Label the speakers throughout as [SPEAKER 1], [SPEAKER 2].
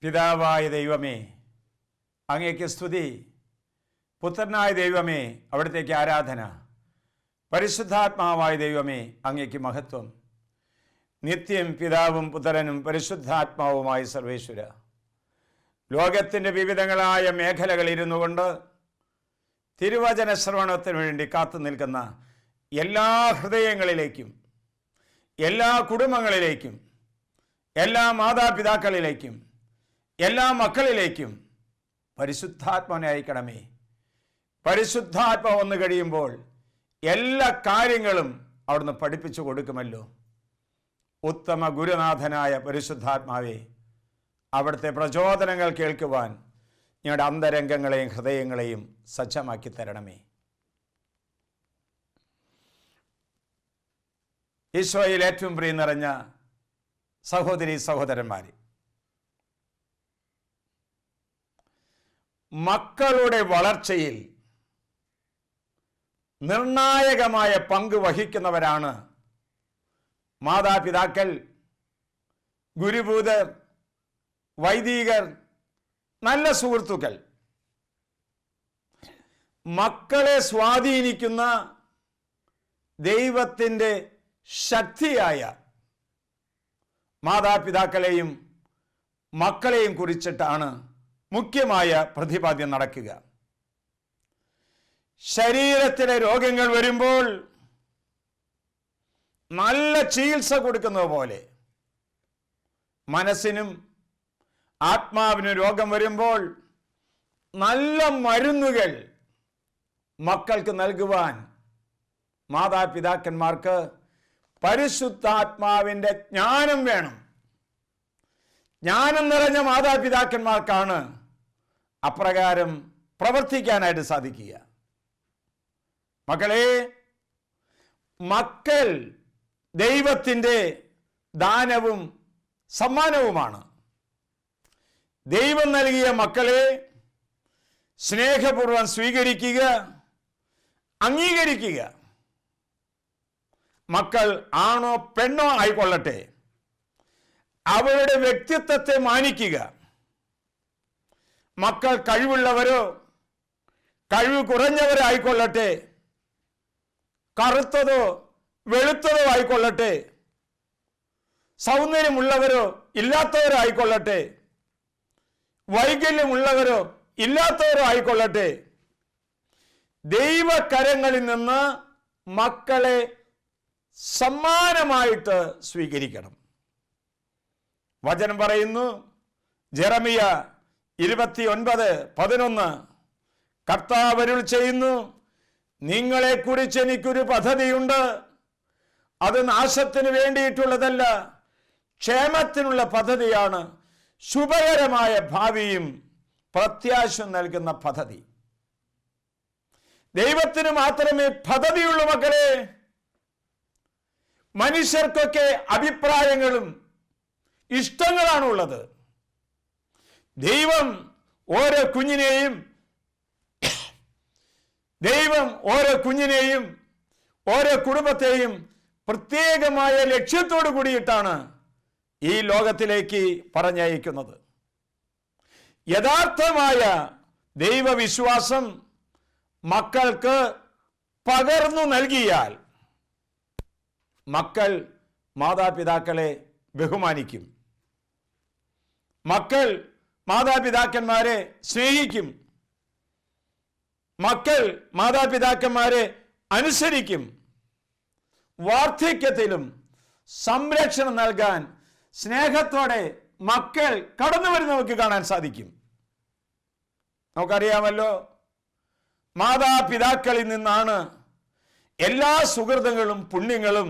[SPEAKER 1] പിതാവായ ദൈവമേ, അങ്ങേക്ക് സ്തുതി. പുത്രനായ ദൈവമേ, അവിടത്തേക്ക് ആരാധന. പരിശുദ്ധാത്മാവായ ദൈവമേ, അങ്ങേക്ക് മഹത്വം. നിത്യം പിതാവും പുത്രനും പരിശുദ്ധാത്മാവുമായ സർവേശ്വര, ലോകത്തിൻ്റെ വിവിധങ്ങളായ മേഖലകളിൽ ഇരുന്നു കൊണ്ട് തിരുവചന ശ്രവണത്തിന് വേണ്ടി കാത്തു നിൽക്കുന്ന എല്ലാ ഹൃദയങ്ങളിലേക്കും, എല്ലാ കുടുംബങ്ങളിലേക്കും, എല്ലാ മാതാപിതാക്കളിലേക്കും, എല്ലാ മക്കളിലേക്കും പരിശുദ്ധാത്മാവിനെ അയക്കണമേ. പരിശുദ്ധാത്മാവ് വന്നു കഴിയുമ്പോൾ എല്ലാ കാര്യങ്ങളും അവിടുന്ന് പഠിപ്പിച്ചു കൊടുക്കുമല്ലോ. ഉത്തമ ഗുരുനാഥനായ പരിശുദ്ധാത്മാവേ, അവിടുത്തെ പ്രചോദനങ്ങൾ കേൾക്കുവാൻ ഞങ്ങളുടെ അന്തരംഗങ്ങളെയും ഹൃദയങ്ങളെയും സജ്ജമാക്കി തരണമേ. ഈശോയിൽ ഏറ്റവും പ്രിയം നിറഞ്ഞ സഹോദരി സഹോദരന്മാരെ, മക്കളുടെ വളർച്ചയിൽ നിർണായകമായ പങ്ക് വഹിക്കുന്നവരാണ് മാതാപിതാക്കൾ, ഗുരുഭൂതർ, വൈദികർ, നല്ല സുഹൃത്തുക്കൾ. മക്കളെ സ്വാധീനിക്കുന്ന ദൈവത്തിൻ്റെ ശക്തിയായ മാതാപിതാക്കളെയും മക്കളെയും കുറിച്ചിട്ടാണ് മുഖ്യമായ പ്രതിപാദ്യം നടക്കുക. ശരീരത്തിലെ രോഗങ്ങൾ വരുമ്പോൾ നല്ല ചികിത്സ കൊടുക്കുന്നത് പോലെ മനസ്സിനും ആത്മാവിനും രോഗം വരുമ്പോൾ നല്ല മരുന്നുകൾ മക്കൾക്ക് നൽകുവാൻ മാതാപിതാക്കന്മാർക്ക് പരിശുദ്ധാത്മാവിൻ്റെ ജ്ഞാനം വേണം. ജ്ഞാനം നിറഞ്ഞ മാതാപിതാക്കന്മാർക്കാണ് അപ്രകാരം പ്രവർത്തിക്കാനായിട്ട് സാധിക്കുക. മക്കളെ, മക്കൾ ദൈവത്തിൻ്റെ ദാനവും സമ്മാനവുമാണ്. ദൈവം നൽകിയ മക്കളെ സ്നേഹപൂർവ്വം സ്വീകരിക്കുക, അംഗീകരിക്കുക. മക്കൾ ആണോ പെണ്ണോ ആയിക്കൊള്ളട്ടെ, അവരുടെ വ്യക്തിത്വത്തെ മാനിക്കുക. മക്കൾ കഴിവുള്ളവരോ കഴിവ് കുറഞ്ഞവരോ ആയിക്കൊള്ളട്ടെ, കറുത്തതോ വെളുത്തതോ ആയിക്കൊള്ളട്ടെ, സൗന്ദര്യമുള്ളവരോ ഇല്ലാത്തവരോ ആയിക്കൊള്ളട്ടെ, വൈകല്യമുള്ളവരോ ഇല്ലാത്തവരോ ആയിക്കൊള്ളട്ടെ, ദൈവകരങ്ങളിൽ നിന്ന് മക്കളെ സമ്മാനമായിട്ട് സ്വീകരിക്കണം. വചനം പറയുന്നു, ജെറമിയ 29:11, കർത്താവ് അരുൾ ചെയ്യുന്നു, നിങ്ങളെക്കുറിച്ച് എനിക്കൊരു പദ്ധതിയുണ്ട്, അത് നാശത്തിന് വേണ്ടിയിട്ടുള്ളതല്ല, ക്ഷേമത്തിനുള്ള പദ്ധതിയാണ്, ശുഭകരമായ ഭാവിയും പ്രത്യാശ നൽകുന്ന പദ്ധതി. ദൈവത്തിന് മാത്രമേ പദ്ധതിയുള്ളൂ മക്കളെ. മനുഷ്യർക്കൊക്കെ അഭിപ്രായങ്ങളും ഇഷ്ടങ്ങളാണുള്ളത്. ദൈവം ഓരോ കുഞ്ഞിനെയും ഓരോ കുടുംബത്തെയും പ്രത്യേകമായ ലക്ഷ്യത്തോടു കൂടിയിട്ടാണ് ഈ ലോകത്തിലേക്ക് പറഞ്ഞയക്കുന്നത്. യഥാർത്ഥമായ ദൈവവിശ്വാസം മക്കൾക്ക് പകർന്നു നൽകിയാൽ മക്കൾ മാതാപിതാക്കളെ ബഹുമാനിക്കും. മക്കൾ മാതാപിതാക്കന്മാരെ സ്നേഹിക്കും. മക്കൾ മാതാപിതാക്കന്മാരെ അനുസരിക്കും. വാർദ്ധക്യത്തിലും സംരക്ഷണം നൽകാൻ സ്നേഹത്തോടെ മക്കൾ കടന്നു വരുന്ന നമുക്ക് കാണാൻ സാധിക്കും. നമുക്കറിയാമല്ലോ, മാതാപിതാക്കളിൽ നിന്നാണ് എല്ലാ സുഹൃതങ്ങളും പുണ്യങ്ങളും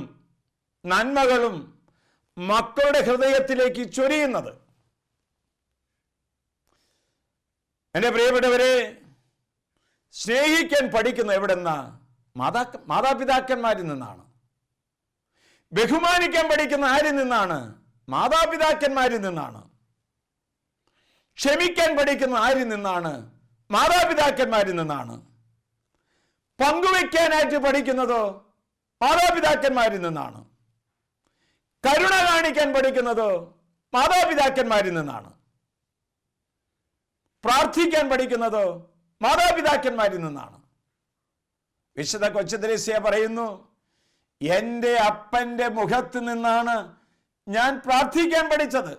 [SPEAKER 1] നന്മകളും മക്കളുടെ ഹൃദയത്തിലേക്ക് ചൊരിയുന്നത്. എൻ്റെ പ്രിയപ്പെട്ടവരെ, സ്നേഹിക്കാൻ പഠിക്കുന്ന എവിടെന്നാ? മാതാപിതാക്കന്മാരിൽ നിന്നാണ്. ബഹുമാനിക്കാൻ പഠിക്കുന്ന ആരിൽ നിന്നാണ്? മാതാപിതാക്കന്മാരിൽ നിന്നാണ്. ക്ഷമിക്കാൻ പഠിക്കുന്ന ആരിൽ നിന്നാണ്? മാതാപിതാക്കന്മാരിൽ നിന്നാണ്. പങ്കുവയ്ക്കാനായിട്ട് പഠിക്കുന്നതോ മാതാപിതാക്കന്മാരിൽ നിന്നാണ്. കരുണ കാണിക്കാൻ പഠിക്കുന്നതോ മാതാപിതാക്കന്മാരിൽ നിന്നാണ്. പ്രാർത്ഥിക്കാൻ പഠിക്കുന്നത് മാതാപിതാക്കന്മാരിൽ നിന്നാണ്. വിശുദ്ധ കൊച്ചുത്രേസ്യ പറയുന്നു, എൻ്റെ അപ്പൻ്റെ മുഖത്ത് നിന്നാണ് ഞാൻ പ്രാർത്ഥിക്കാൻ പഠിച്ചത്.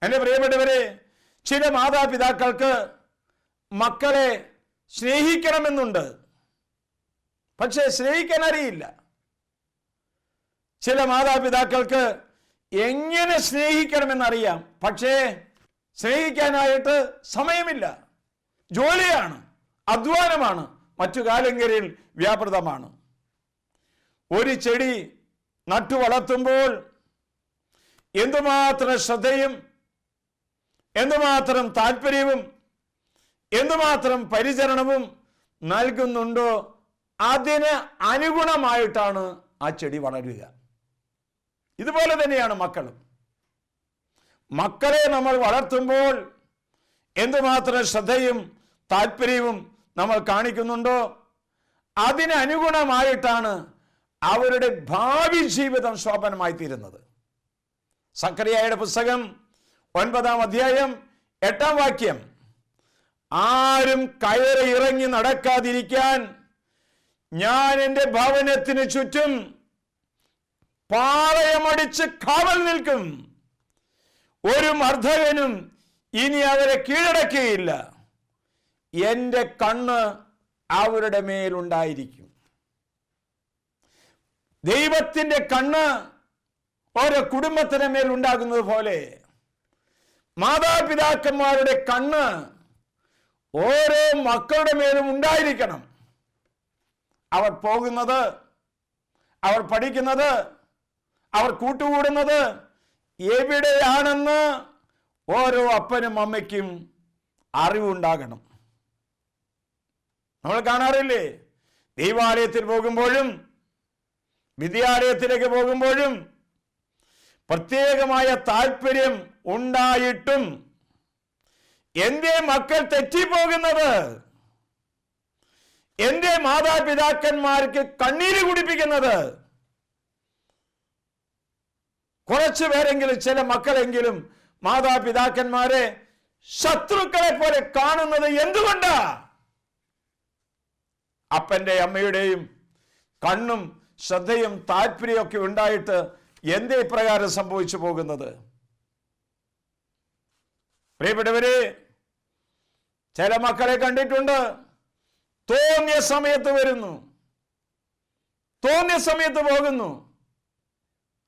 [SPEAKER 1] എൻ്റെ പ്രിയപ്പെട്ടവരെ, ചില മാതാപിതാക്കൾക്ക് മക്കളെ സ്നേഹിക്കണമെന്നുണ്ട്, പക്ഷേ സ്നേഹിക്കാൻ അറിയില്ല. ചില മാതാപിതാക്കൾക്ക് എങ്ങനെ സ്നേഹിക്കണമെന്നറിയാം, പക്ഷേ സ്നേഹിക്കാനായിട്ട് സമയമില്ല. ജോലിയാണ്, അധ്വാനമാണ്, മറ്റു കാര്യങ്ങളിൽ വ്യാപൃതമാണ്. ഒരു ചെടി നട്ടു വളർത്തുമ്പോൾ എന്തുമാത്രം ശ്രദ്ധയും എന്തുമാത്രം താല്പര്യവും എന്തുമാത്രം പരിചരണവും നൽകുന്നുണ്ടോ അതിന് അനുഗുണമായിട്ടാണ് ആ ചെടി വളരുക. ഇതുപോലെ തന്നെയാണ് മക്കളും. മക്കളെ നമ്മൾ വളർത്തുമ്പോൾ എന്തുമാത്രം ശ്രദ്ധയും താല്പര്യവും നമ്മൾ കാണിക്കുന്നുണ്ടോ അതിന് അനുഗുണമായിട്ടാണ് അവരുടെ ഭാവി ജീവിതം ശോഭനമായി തീരുന്നത്. സക്കറിയായുടെ പുസ്തകം 9-ാം അധ്യായം 8-ാം വാക്യം, ആരും കയറി ഇറങ്ങി നടക്കാതിരിക്കാൻ ഞാൻ എൻ്റെ ഭവനത്തിന് ചുറ്റും പാളയമടിച്ച് കാവൽ നിൽക്കും. ഒരു മർദ്ദകനും ഇനി അവരെ കീഴടക്കുകയില്ല. എൻ്റെ കണ്ണ് അവരുടെ മേലുണ്ടായിരിക്കും. ദൈവത്തിൻ്റെ കണ്ണ് ഓരോ കുടുംബത്തിന് മേൽ ഉണ്ടാകുന്നത് പോലെ മാതാപിതാക്കന്മാരുടെ കണ്ണ് ഓരോ മക്കളുടെ മേലും ഉണ്ടായിരിക്കണം. അവർ പോകുന്നത്, അവർ പഠിക്കുന്നത്, അവർ കൂട്ടുകൂടുന്നത് എവിടെയാണെന്ന് ഓരോ അപ്പനും അമ്മയ്ക്കും അറിവുണ്ടാകണം. നമ്മൾ കാണാറില്ലേ, ദൈവാലയത്തിൽ പോകുമ്പോഴും വിദ്യാലയത്തിലേക്ക് പോകുമ്പോഴും പ്രത്യേകമായ താല്പര്യം ഉണ്ടായിട്ടും എന്തേ മക്കൾ തെറ്റിപ്പോകുന്നത്? എന്തേ മാതാപിതാക്കന്മാർക്ക് കണ്ണീര് കുടിപ്പിക്കുന്നത്? കുറച്ചു പേരെങ്കിലും, ചില മക്കളെങ്കിലും മാതാപിതാക്കന്മാരെ ശത്രുക്കളെ പോലെ കാണുന്നത് എന്തുകൊണ്ടാ? അപ്പന്റെ അമ്മയുടെയും കണ്ണും ശ്രദ്ധയും താല്പര്യമൊക്കെ ഉണ്ടായിട്ട് എന്തേ ഇപ്രകാരം സംഭവിച്ചു പോകുന്നത്? പ്രിയപ്പെട്ടവരെ, ചില മക്കളെ കണ്ടിട്ടുണ്ട്, തോന്നിയ സമയത്ത് വരുന്നു, തോന്നിയ സമയത്ത് പോകുന്നു.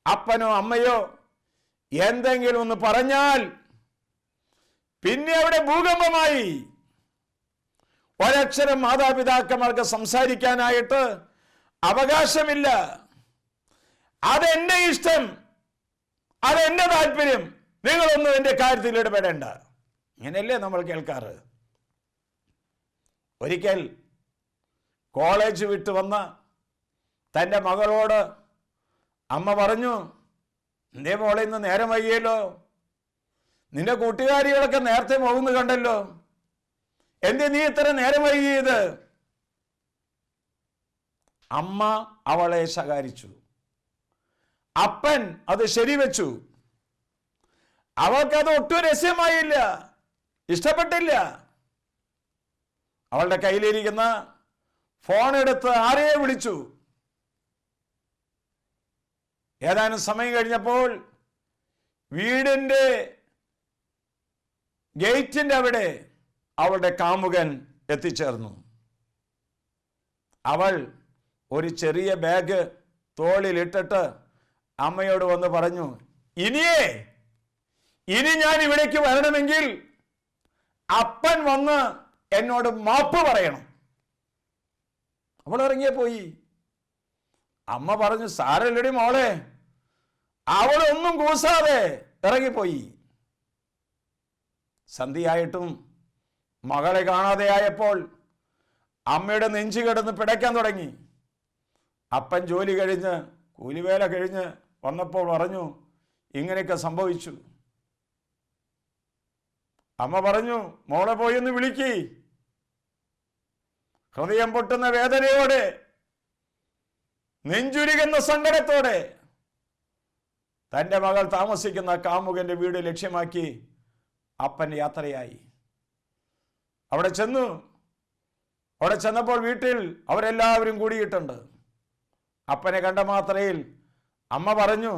[SPEAKER 1] അപ്പനോ അമ്മയോ എന്തെങ്കിലും ഒന്ന് പറഞ്ഞാൽ പിന്നെ അവിടെ ഭൂകമ്പമായി. ഒരക്ഷരം മാതാപിതാക്കന്മാർക്ക് സംസാരിക്കാനായിട്ട് അവകാശമില്ല. അതെന്റെ ഇഷ്ടം, അതെന്റെ താല്പര്യം, നിങ്ങളൊന്നും എൻ്റെ കാര്യത്തിൽ ഇടപെടേണ്ട. ഇങ്ങനെയല്ലേ നമ്മൾ കേൾക്കാറ്? ഒരിക്കൽ കോളേജ് വിട്ട് വന്ന തൻ്റെ മകളോട് അമ്മ പറഞ്ഞു, എന്തേ മോളെ ഇന്ന് നേരം വൈകിയല്ലോ, നിന്റെ കൂട്ടുകാരികളൊക്കെ നേരത്തെ പോകുന്നു കണ്ടല്ലോ, എന്തേ നീ ഇത്ര നേരം വൈകിയത്? അമ്മ അവളെ ശകാരിച്ചു. അപ്പൻ അത് ശരിവെച്ചു. അവൾക്കത് ഒട്ടും രസ്യമായില്ല, ഇഷ്ടപ്പെട്ടില്ല. അവളുടെ കയ്യിലിരിക്കുന്ന ഫോൺ എടുത്ത് ആരെയെ വിളിച്ചു. ഏതാനും സമയം കഴിഞ്ഞപ്പോൾ വീടിന്റെ ഗേറ്റിന്റെ അവിടെ അവളുടെ കാമുകൻ എത്തിച്ചേർന്നു. അവൾ ഒരു ചെറിയ ബാഗ് തോളിലിട്ടിട്ട് അമ്മയോട് വന്ന് പറഞ്ഞു, ഇനി ഞാൻ ഇവിടേക്ക് വരണമെങ്കിൽ അപ്പൻ വന്ന് എന്നോട് മാപ്പ് പറയണം. അവൾ ഇറങ്ങിയേ പോയി. അമ്മ പറഞ്ഞു, സാരല്ലടി മോളെ. അവളൊന്നും കൂസാതെ ഇറങ്ങിപ്പോയി. സന്ധ്യയായിട്ടും മകളെ കാണാതെ ആയപ്പോൾ അമ്മയുടെ നെഞ്ചു കിടന്ന് പിടയ്ക്കാൻ തുടങ്ങി. അപ്പൻ ജോലി കഴിഞ്ഞ്, കൂലിവേല കഴിഞ്ഞ് വന്നപ്പോൾ പറഞ്ഞു, ഇങ്ങനെയൊക്കെ സംഭവിച്ചു. അമ്മ പറഞ്ഞു, മോളെ പോയി ഒന്ന് വിളിക്ക്. ഹൃദയം പൊട്ടുന്ന വേദനയോടെ, നെഞ്ചുരുകുന്ന സങ്കടത്തോടെ തൻ്റെ മകൾ താമസിക്കുന്ന കാമുകന്റെ വീട് ലക്ഷ്യമാക്കി അപ്പൻ യാത്രയായി. അവിടെ ചെന്നപ്പോൾ വീട്ടിൽ അവരെല്ലാവരും കൂടിയിട്ടുണ്ട്. അപ്പനെ കണ്ട മാത്രയിൽ അമ്മ പറഞ്ഞു,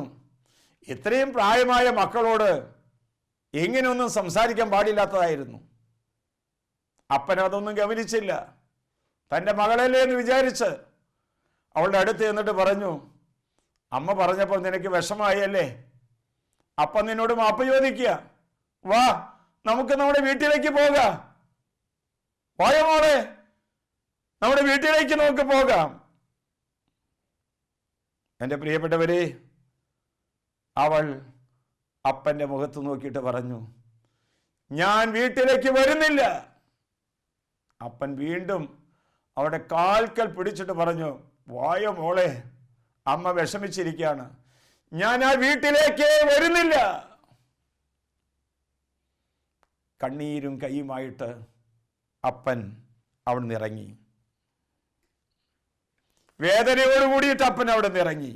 [SPEAKER 1] ഇത്രയും പ്രായമായ മക്കളോട് ഇങ്ങനെയൊന്നും സംസാരിക്കാൻ പാടില്ലാത്തതായിരുന്നു. അപ്പൻ അതൊന്നും ഗമനിച്ചില്ല. തൻ്റെ മകളല്ലേ എന്ന് വിചാരിച്ച് അവളുടെ അടുത്ത് എന്നിട്ട് പറഞ്ഞു, അമ്മ പറഞ്ഞപ്പോൾ നിനക്ക് വിഷമായി അല്ലേ? അപ്പൻ നിന്നോട് മാപ്പ് ചോദിക്കുക. വാ, നമുക്ക് നമ്മുടെ വീട്ടിലേക്ക് പോകാം. പോയ മോളെ, നമ്മുടെ വീട്ടിലേക്ക് നമുക്ക് പോകാം. എൻ്റെ പ്രിയപ്പെട്ടവരെ, അവൾ അപ്പൻ്റെ മുഖത്ത് നോക്കിയിട്ട് പറഞ്ഞു, ഞാൻ വീട്ടിലേക്ക് വരുന്നില്ല. അപ്പൻ വീണ്ടും അവിടെ കാൽക്കൽ പിടിച്ചിട്ട് പറഞ്ഞു, വായ മോളെ, അമ്മ വിഷമിച്ചിരിക്കുകയാണ്, ഞാൻ ആ വീട്ടിലേക്ക് വരുന്നില്ല. കണ്ണീരും കൈയുമായിട്ട് അപ്പൻ അവിടെ നിന്ന് ഇറങ്ങി. വേദനയോട് കൂടിയിട്ട് അപ്പൻ അവിടെ നിന്ന് ഇറങ്ങി.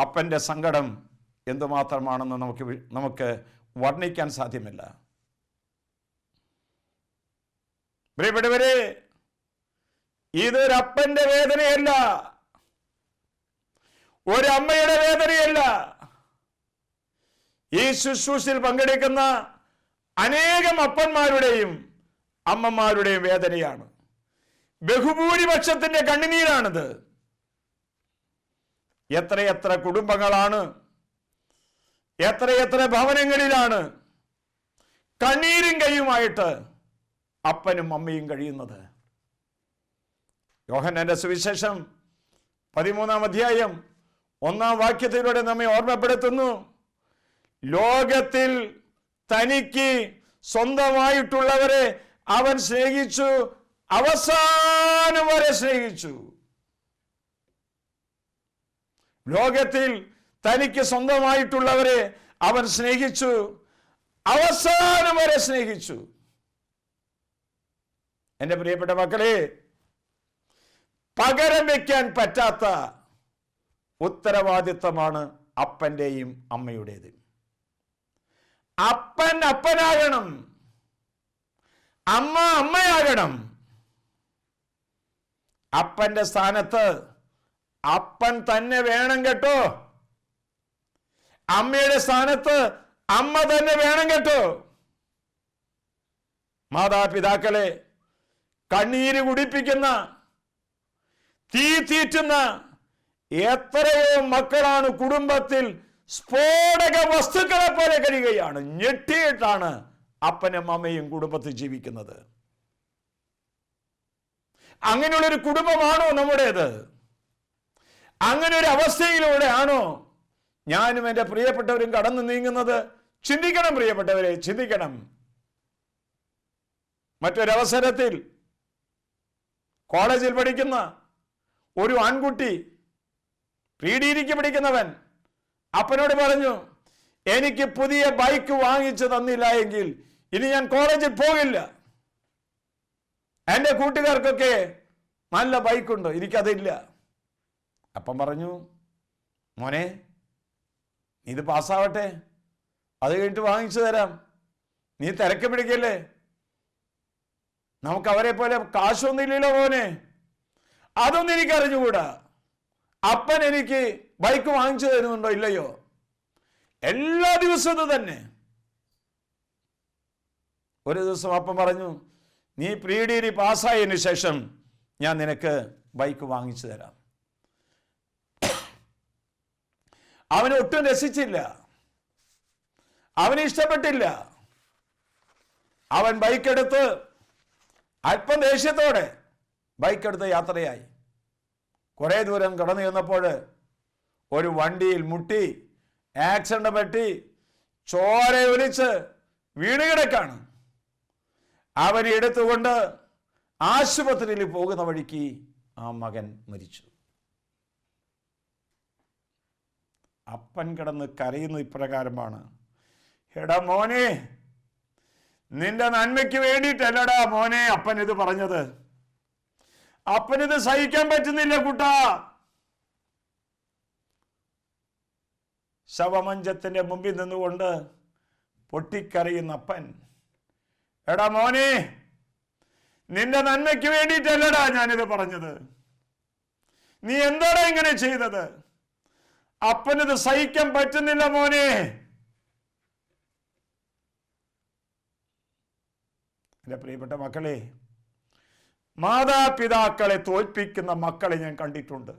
[SPEAKER 1] അപ്പൻ്റെ സങ്കടം എന്തുമാത്രമാണെന്ന് നമുക്ക് വർണ്ണിക്കാൻ സാധ്യമല്ല. പ്രിയപ്പെട്ടവരെ, ഇതൊരപ്പന്റെ വേദനയല്ല, ഒരമ്മയുടെ വേദനയല്ല. ഈ ശുശ്രൂഷയിൽ പങ്കെടുക്കുന്ന അനേകം അപ്പന്മാരുടെയും അമ്മമാരുടെയും വേദനയാണ്. ബഹുഭൂരിപക്ഷത്തിന്റെ കണ്ണുനീരാണിത്. എത്രയെത്ര കുടുംബങ്ങളാണ്, എത്രയെത്ര ഭവനങ്ങളിലാണ് കണ്ണീരും കൈയുമായിട്ട് അപ്പനും അമ്മയും കഴിയുന്നത്. യോഹന്നാന്റെ സുവിശേഷം 13-ാം അധ്യായം 1-ാം വാക്യത്തിലൂടെ നമ്മെ ഓർമ്മപ്പെടുത്തുന്നു, ലോകത്തിൽ തനിക്ക് സ്വന്തമായിട്ടുള്ളവരെ അവൻ സ്നേഹിച്ചു, അവസാനം വരെ സ്നേഹിച്ചു. ലോകത്തിൽ തനിക്ക് സ്വന്തമായിട്ടുള്ളവരെ അവൻ സ്നേഹിച്ചു, അവസാനം വരെ സ്നേഹിച്ചു. എൻ്റെ പ്രിയപ്പെട്ട മക്കളെ, പകരം വയ്ക്കാൻ പറ്റാത്ത ഉത്തരവാദിത്വമാണ് അപ്പൻ്റെയും അമ്മയുടേത്. അപ്പൻ അപ്പനാകണം, അമ്മ അമ്മയാകണം. അപ്പന്റെ സ്ഥാനത്ത് അപ്പൻ തന്നെ വേണം കേട്ടോ. അമ്മയുടെ സ്ഥാനത്ത് അമ്മ തന്നെ വേണം കേട്ടോ. മാതാപിതാക്കളെ കണ്ണീര് കുടിപ്പിക്കുന്ന, തീ തീറ്റുന്ന എത്രയോ മക്കളാണ് കുടുംബത്തിൽ സ്ഫോടക വസ്തുക്കളെ പോലെ കഴിയുകയാണ്. ഞെട്ടിയിട്ടാണ് അപ്പനും അമ്മയും കുടുംബത്തിൽ ജീവിക്കുന്നത്. അങ്ങനെയുള്ളൊരു കുടുംബമാണോ നമ്മുടേത്? അങ്ങനെ ഒരു അവസ്ഥയിലൂടെ ആണോ ഞാനും എൻ്റെ പ്രിയപ്പെട്ടവരും കടന്നു നീങ്ങുന്നത്? ചിന്തിക്കണം പ്രിയപ്പെട്ടവരെ, ചിന്തിക്കണം. മറ്റൊരവസരത്തിൽ കോളേജിൽ പഠിക്കുന്ന ഒരു ആൺകുട്ടി, പ്രീഡിഗ്രിക്ക് പഠിക്കുന്നവൻ, അപ്പനോട് പറഞ്ഞു, എനിക്ക് പുതിയ ബൈക്ക് വാങ്ങിച്ചു തന്നില്ല എങ്കിൽ ഇനി ഞാൻ കോളേജിൽ പോകില്ല. എൻ്റെ കൂട്ടുകാർക്കൊക്കെ നല്ല ബൈക്കുണ്ട്, എനിക്കതില്ല. അപ്പം പറഞ്ഞു, മോനെ ഇത് പാസ്സാവട്ടെ, അത് കഴിഞ്ഞിട്ട് വാങ്ങിച്ചു തരാം, നീ തിരക്ക് പിടിക്കല്ലേ, നമുക്ക് അവരെ പോലെ കാശൊന്നുമില്ലല്ലോ മോനെ. അതൊന്നും എനിക്കറിഞ്ഞുകൂടാ. അപ്പൻ എനിക്ക് ബൈക്ക് വാങ്ങിച്ചു തരുന്നുണ്ടോ ഇല്ലയോ? എല്ലാ ദിവസവും തന്നെ. ഒരു ദിവസം അപ്പൻ പറഞ്ഞു, നീ പ്രീ ഡിഗ്രി പാസ്സായതിനു ശേഷം ഞാൻ നിനക്ക് ബൈക്ക് വാങ്ങിച്ചു തരാം. അവന് ഒട്ടും രസിച്ചില്ല, അവന് ഇഷ്ടപ്പെട്ടില്ല. അവൻ ബൈക്കെടുത്ത് അല്പം ദേഷ്യത്തോടെ ബൈക്കെടുത്ത് യാത്രയായി. കുറേ ദൂരം കടന്നു ചെന്നപ്പോൾ ഒരു വണ്ടിയിൽ മുട്ടി ആക്സിഡന്റ് പറ്റി ചോര ഒലിച്ച് വീണുകിടക്കാണ്. അവനെ എടുത്തുകൊണ്ട് ആശുപത്രിയിൽ പോകുന്ന വഴിക്ക് ആ മകൻ മരിച്ചു. അപ്പൻ കിടന്ന് കരയുന്ന ഇപ്രകാരമാണ്, എടാ മോനെ, നിന്റെ നന്മയ്ക്ക് വേണ്ടിയിട്ടല്ലടാ മോനെ അപ്പൻ ഇത് പറഞ്ഞത്. അപ്പനിത് സഹിക്കാൻ പറ്റുന്നില്ല കുട്ടാ. ശവമഞ്ചത്തിന്റെ മുമ്പിൽ നിന്നുകൊണ്ട് പൊട്ടിക്കരയുന്ന അപ്പൻ, എടാ മോനെ, നിന്റെ നന്മയ്ക്ക് വേണ്ടിയിട്ടല്ലടാ ഞാനിത് പറഞ്ഞത്, നീ എന്താടാ ഇങ്ങനെ ചെയ്തത്? അപ്പനിത് സഹിക്കാൻ പറ്റുന്നില്ല മോനെ. എൻ്റെ പ്രിയപ്പെട്ട മക്കളെ, മാതാപിതാക്കളെ തോൽപ്പിക്കുന്ന മക്കളെ ഞാൻ കണ്ടിട്ടുണ്ട്.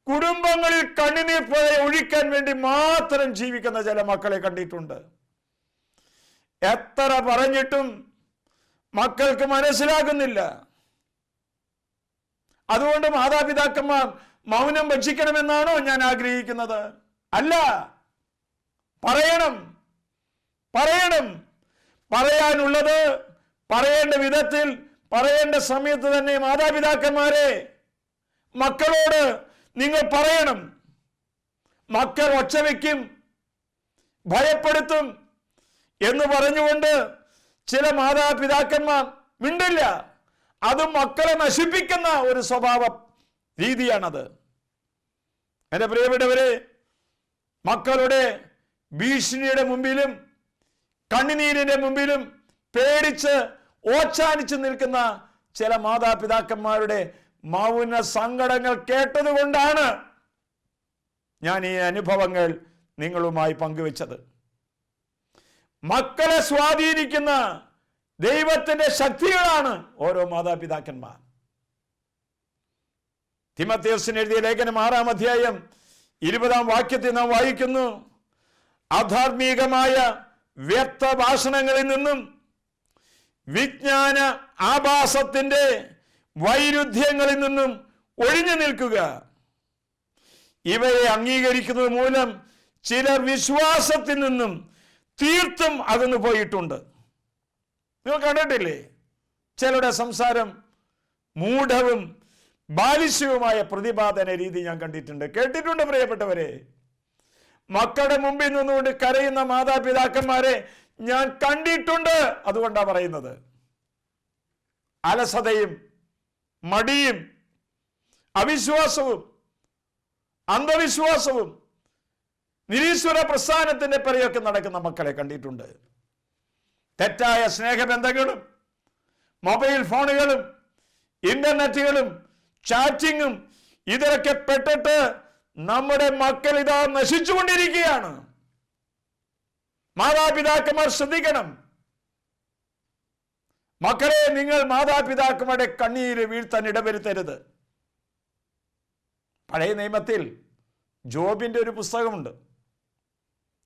[SPEAKER 1] കുടുംബങ്ങളിൽ കണ്ണുനീർ പുഴ ഒഴിക്കാൻ വേണ്ടി മാത്രം ജീവിക്കുന്ന ചില മക്കളെ കണ്ടിട്ടുണ്ട്. എത്ര പറഞ്ഞിട്ടും മക്കൾക്ക് മനസ്സിലാകുന്നില്ല. അതുകൊണ്ട് മാതാപിതാക്കന്മാർ മൗനം ഭക്ഷിക്കണമെന്നാണോ ഞാൻ ആഗ്രഹിക്കുന്നത്? അല്ല, പറയണം. പറയാനുള്ളത് പറയേണ്ട വിധത്തിൽ പറയേണ്ട സമയത്ത് തന്നെ മാതാപിതാക്കന്മാരെ, മക്കളോട് നിങ്ങൾ പറയണം. മക്കൾ ഒച്ച വയ്ക്കും, ഭയപ്പെടുത്തും എന്ന് പറഞ്ഞുകൊണ്ട് ചില മാതാപിതാക്കന്മാർ മിണ്ടില്ല. അത് മക്കളെ നശിപ്പിക്കുന്ന ഒരു സ്വഭാവ രീതിയാണത്. എൻ്റെ പ്രിയപ്പെട്ടവരെ, മക്കളുടെ ഭീഷണിയുടെ മുമ്പിലും കണ്ണുനീരിന്റെ മുമ്പിലും പേടിച്ച് ഓച്ചാനിച്ച് നിൽക്കുന്ന ചില മാതാപിതാക്കന്മാരുടെ മൗന സങ്കടങ്ങൾ കേട്ടതുകൊണ്ടാണ് ഞാൻ ഈ അനുഭവങ്ങൾ നിങ്ങളുമായി പങ്കുവെച്ചത്. മക്കളെ സ്വാധീനിക്കുന്ന ദൈവത്തിന്റെ ശക്തികളാണ് ഓരോ മാതാപിതാക്കന്മാർ. തിമോഥെയോസിന് എഴുതിയ ലേഖനം 6-ാം അധ്യായം 20-ാം വാക്യത്തിൽ നാം വായിക്കുന്നു, അധാർമികമായ വ്യർത്ഥ ഭാഷണങ്ങളിൽ നിന്നും വിജ്ഞാന ആഭാസത്തിന്റെ വൈരുദ്ധ്യങ്ങളിൽ നിന്നും ഒഴിഞ്ഞു നിൽക്കുക. ഇവയെ അംഗീകരിക്കുന്നത് മൂലം ചിലർ വിശ്വാസത്തിൽ നിന്നും തീർത്തും അകന്നു പോയിട്ടുണ്ട്. നിങ്ങൾ കണ്ടിട്ടില്ലേ? ചിലരുടെ സംസാരം മൂഢവും ബാലിശ്യവുമായ പ്രതിപാദന രീതി ഞാൻ കണ്ടിട്ടുണ്ട്, കേട്ടിട്ടുണ്ട്. പ്രിയപ്പെട്ടവരെ, മക്കളുടെ മുമ്പിൽ നിന്നുകൊണ്ട് കരയുന്ന മാതാപിതാക്കന്മാരെ ഞാൻ കണ്ടിട്ടുണ്ട്. അതുകൊണ്ടാണ് പറയുന്നത്. അലസതയും മടിയും അവിശ്വാസവും അന്ധവിശ്വാസവും നിരീശ്വര പ്രസ്ഥാനത്തിന്റെ പിറയൊക്കെ നടക്കുന്ന മക്കളെ കണ്ടിട്ടുണ്ട്. തെറ്റായ സ്നേഹബന്ധങ്ങളും മൊബൈൽ ഫോണുകളും ഇന്റർനെറ്റുകളും ചാറ്റിങ്ങും ഇതിലൊക്കെ പെട്ടിട്ട് നമ്മുടെ മക്കൾ ഇതാ നശിച്ചുകൊണ്ടിരിക്കുകയാണ്. മാതാപിതാക്കന്മാർ ശ്രദ്ധിക്കണം. മക്കളെ, നിങ്ങൾ മാതാപിതാക്കളുടെ കണ്ണീര് വീഴ്ത്താൻ ഇടവരുത്തരുത്. പഴയ നിയമത്തിൽ ജോബിന്റെ ഒരു പുസ്തകമുണ്ട്.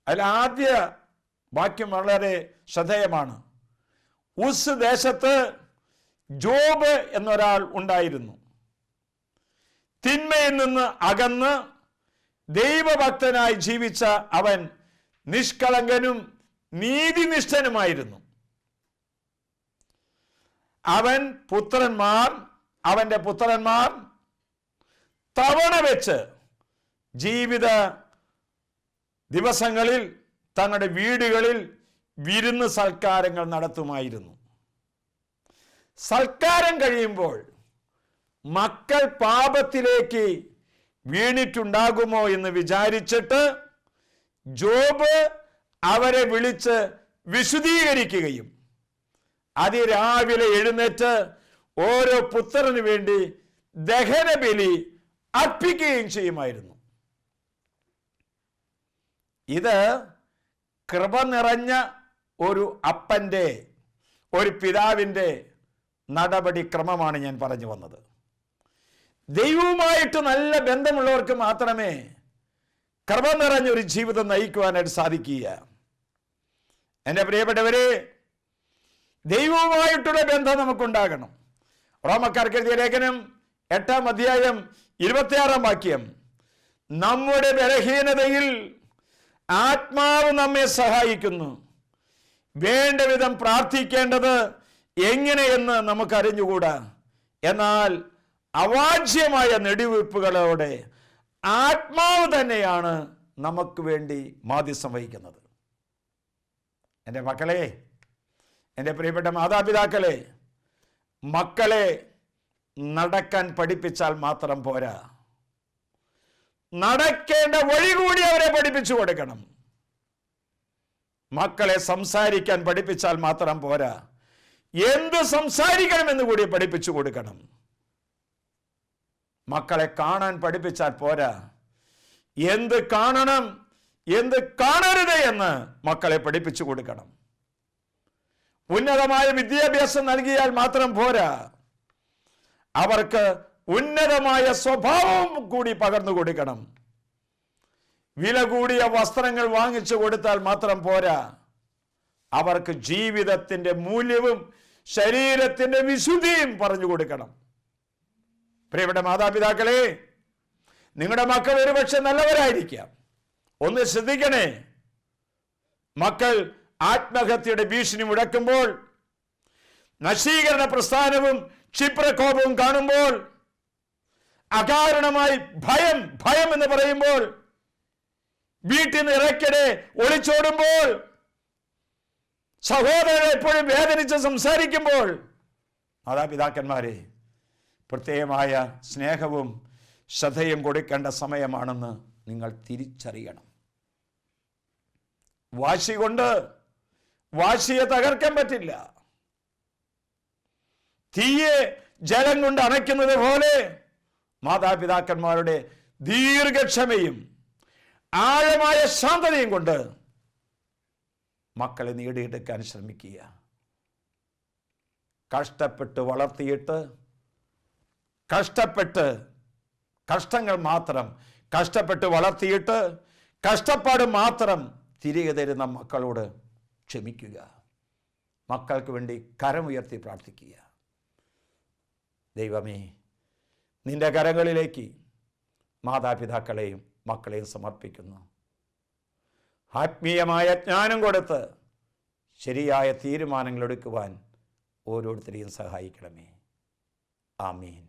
[SPEAKER 1] അതിൽ ആദ്യ വാക്യം വളരെ ശ്രദ്ധേയമാണ്. ഉസ് ദേശത്ത് ജോബ് എന്നൊരാൾ ഉണ്ടായിരുന്നു. തിന്മയിൽ നിന്ന് അകന്ന് ദൈവഭക്തനായി ജീവിച്ച അവൻ നിഷ്കളങ്കനും നീതിനിഷ്ഠനുമായിരുന്നു. അവന്റെ പുത്രന്മാർ തവണ വെച്ച് ജീവിത ദിവസങ്ങളിൽ തങ്ങളുടെ വീടുകളിൽ വിരുന്ന് സൽക്കാരങ്ങൾ നടത്തുമായിരുന്നു. സൽക്കാരം കഴിയുമ്പോൾ മക്കൾ പാപത്തിലേക്ക് വീണിട്ടുണ്ടാകുമോ എന്ന് വിചാരിച്ചിട്ട് ജോബ് അവരെ വിളിച്ച് വിശുദ്ധീകരിക്കുകയും അതിരാവിലെ എഴുന്നേറ്റ് ഓരോ പുത്രന് വേണ്ടി ദഹനബലി അർപ്പിക്കുകയും ചെയ്യുമായിരുന്നു. ഇത് കൃപ നിറഞ്ഞ ഒരു അപ്പൻ്റെ, ഒരു പിതാവിൻ്റെ നടപടിക്രമമാണ് ഞാൻ പറഞ്ഞു വന്നത്. ദൈവവുമായിട്ട് നല്ല ബന്ധമുള്ളവർക്ക് മാത്രമേ കൃപ നിറഞ്ഞൊരു ജീവിതം നയിക്കുവാനായിട്ട് സാധിക്കുക. എൻ്റെ പ്രിയപ്പെട്ടവരെ, ദൈവവുമായിട്ടുള്ള ബന്ധം നമുക്കുണ്ടാകണം. റോമക്കാർക്ക് എഴുതിയ ലേഖനം 8-ാം അധ്യായം 26-ാം വാക്യം, നമ്മുടെ ബലഹീനതയിൽ ആത്മാവ് നമ്മെ സഹായിക്കുന്നു, വേണ്ട വിധം പ്രാർത്ഥിക്കേണ്ടത് എങ്ങനെയെന്ന് നമുക്കറിഞ്ഞുകൂടാ, എന്നാൽ അവാച്യമായ നെടുവീർപ്പുകളോടെ ആത്മാവ് തന്നെയാണ് നമുക്ക് വേണ്ടി മാധ്യസ്ഥം വഹിക്കുന്നത്. എൻ്റെ മക്കളെ, എൻ്റെ പ്രിയപ്പെട്ട മാതാപിതാക്കളെ, മക്കളെ നടക്കാൻ പഠിപ്പിച്ചാൽ മാത്രം പോരാ, നടക്കേണ്ട വഴി കൂടി അവരെ പഠിപ്പിച്ചു കൊടുക്കണം. മക്കളെ സംസാരിക്കാൻ പഠിപ്പിച്ചാൽ മാത്രം പോരാ, എന്ത് സംസാരിക്കണമെന്ന് കൂടി പഠിപ്പിച്ചു കൊടുക്കണം. മക്കളെ കാണാൻ പഠിപ്പിച്ചാൽ പോരാ, എന്ത് കാണണം എന്ത് കാണരുത് എന്ന് മക്കളെ പഠിപ്പിച്ചു കൊടുക്കണം. ഉന്നതമായ വിദ്യാഭ്യാസം നൽകിയാൽ മാത്രം പോരാ, അവർക്ക് ഉന്നതമായ സ്വഭാവം കൂടി പകർന്നു കൊടുക്കണം. വില കൂടിയ വസ്ത്രങ്ങൾ വാങ്ങിച്ചു കൊടുത്താൽ മാത്രം പോരാ, അവർക്ക് ജീവിതത്തിന്റെ മൂല്യവും ശരീരത്തിന്റെ വിശുദ്ധിയും പറഞ്ഞു കൊടുക്കണം. പ്രിയപ്പെട്ട മാതാപിതാക്കളെ, നിങ്ങളുടെ മക്കൾ ഒരുപക്ഷെ നല്ലവരായിരിക്കാം. ഒന്ന് ശ്രദ്ധിക്കണേ, മക്കൾ ആത്മഹത്യയുടെ ഭീഷണി മുഴക്കുമ്പോൾ, നശീകരണ പ്രസ്ഥാനവും ക്ഷിപ്രകോപവും കാണുമ്പോൾ, അകാരണമായി ഭയം എന്ന് പറയുമ്പോൾ, വീട്ടിൽ നിന്ന് ഇറക്കിടെ ഒളിച്ചോടുമ്പോൾ, സഹോദരൻ എപ്പോഴും വേദനിച്ച് സംസാരിക്കുമ്പോൾ, മാതാപിതാക്കന്മാരെ പ്രത്യേകമായ സ്നേഹവും ശ്രദ്ധയും കൊടുക്കേണ്ട സമയമാണെന്ന് നിങ്ങൾ തിരിച്ചറിയണം. വാശി കൊണ്ട് വാശിയെ തകർക്കാൻ പറ്റില്ല. തീയെ ജലം കൊണ്ട് അണയ്ക്കുന്നത് പോലെ മാതാപിതാക്കന്മാരുടെ ദീർഘക്ഷമയും ആഴമായ ശാന്തതയും കൊണ്ട് മക്കളെ നേടിയെടുക്കാൻ ശ്രമിക്കുക. കഷ്ടപ്പെട്ട് വളർത്തിയിട്ട് കഷ്ടപ്പെട്ട് വളർത്തിയിട്ട് കഷ്ടപ്പാട് മാത്രം തിരികെ തരുന്ന മക്കളോട് ക്ഷമിക്കുക. മക്കൾക്ക് വേണ്ടി കരമുയർത്തി പ്രാർത്ഥിക്കുക. ദൈവമേ, നിന്റെ കരങ്ങളിലേക്ക് മാതാപിതാക്കളെയും മക്കളെയും സമർപ്പിക്കുന്നു. ആത്മീയമായ ജ്ഞാനം കൊടുത്ത് ശരിയായ തീരുമാനങ്ങൾ എടുക്കുവാൻ ഓരോരുത്തരെയും സഹായിക്കണമേ. ആമീൻ.